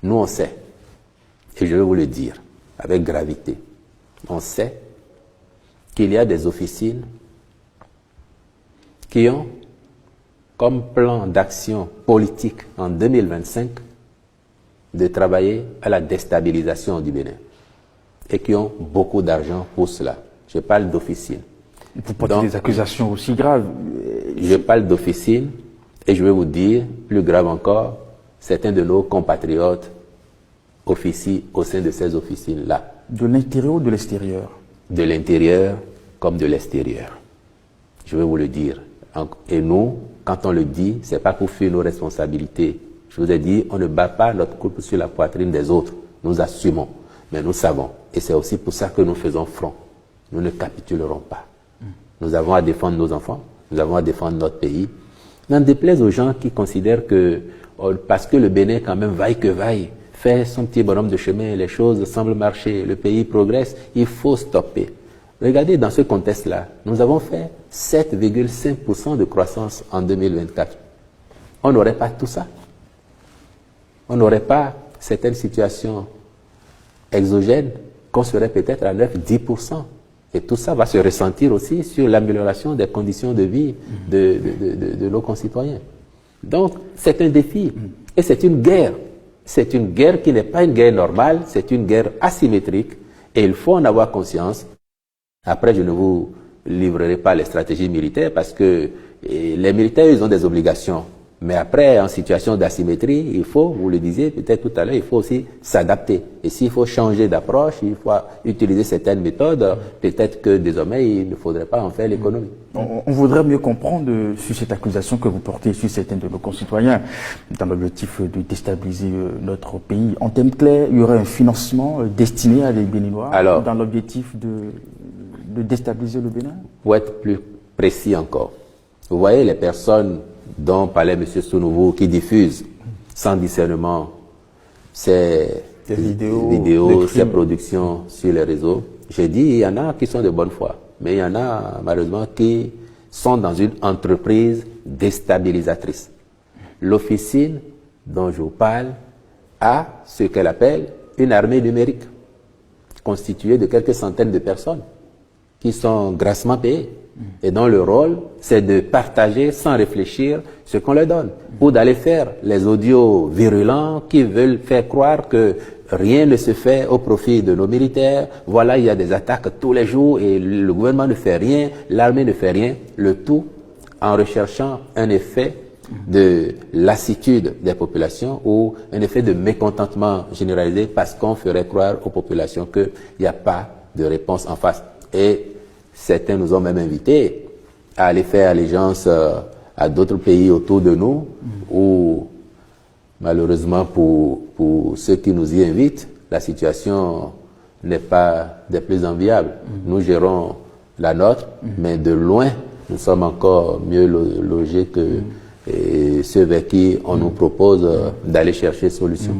Nous, on sait, et je vais vous le dire avec gravité, on sait qu'il y a des officines qui ont comme plan d'action politique en 2025 de travailler à la déstabilisation du Bénin et qui ont beaucoup d'argent pour cela. Je parle d'officines. Vous portez des accusations aussi graves. Je parle d'officines et je vais vous dire, plus grave encore, certains de nos compatriotes officient au sein de ces officines-là. De l'intérieur ou de l'extérieur? De l'intérieur comme de l'extérieur. Je vais vous le dire. Et nous, quand on le dit, c'est pas pour fuir nos responsabilités. Je vous ai dit, on ne bat pas notre coupe sur la poitrine des autres. Nous assumons, mais nous savons. Et c'est aussi pour ça que nous faisons front. Nous ne capitulerons pas. Nous avons à défendre nos enfants, nous avons à défendre notre pays. N'en déplaise aux gens qui considèrent que, parce que le Bénin, quand même, vaille que vaille, fait son petit bonhomme de chemin, les choses semblent marcher, le pays progresse, il faut stopper. Regardez, dans ce contexte-là, nous avons fait 7,5% de croissance en 2024. On n'aurait pas tout ça. On n'aurait pas certaines situations exogènes qu'on serait peut-être à 9-10%. Et tout ça va se ressentir aussi sur l'amélioration des conditions de vie de nos concitoyens. Donc, c'est un défi. Et c'est une guerre. C'est une guerre qui n'est pas une guerre normale, c'est une guerre asymétrique. Et il faut en avoir conscience. Après, je ne vous livrerai pas les stratégies militaires parce que les militaires, ils ont des obligations. Mais après, en situation d'asymétrie, il faut, vous le disiez peut-être tout à l'heure, il faut aussi s'adapter. Et s'il faut changer d'approche, il faut utiliser certaines méthodes, peut-être que désormais, il ne faudrait pas en faire l'économie. On voudrait mieux comprendre sur cette accusation que vous portez sur certains de nos concitoyens, dans l'objectif de déstabiliser notre pays. En termes clairs, il y aurait un financement destiné à des Béninois dans l'objectif de déstabiliser le Bénin? Pour être plus précis encore, vous voyez les personnes dont parlait M. Sounouveau, qui diffuse sans discernement ces vidéos, ces productions sur les réseaux. J'ai dit, il y en a qui sont de bonne foi, mais il y en a malheureusement qui sont dans une entreprise déstabilisatrice. L'officine dont je vous parle a ce qu'elle appelle une armée numérique, constituée de quelques centaines de personnes qui sont grassement payées. Et dont le rôle, c'est de partager sans réfléchir ce qu'on leur donne. Ou d'aller faire les audios virulents qui veulent faire croire que rien ne se fait au profit de nos militaires. Voilà, il y a des attaques tous les jours et le gouvernement ne fait rien, l'armée ne fait rien. Le tout en recherchant un effet de lassitude des populations ou un effet de mécontentement généralisé parce qu'on ferait croire aux populations qu'il n'y a pas de réponse en face. Et certains nous ont même invités à aller faire allégeance à d'autres pays autour de nous, où malheureusement pour ceux qui nous y invitent, la situation n'est pas des plus enviables. Nous gérons la nôtre, mais de loin, nous sommes encore mieux logés que ceux vers qui on nous propose d'aller chercher solution.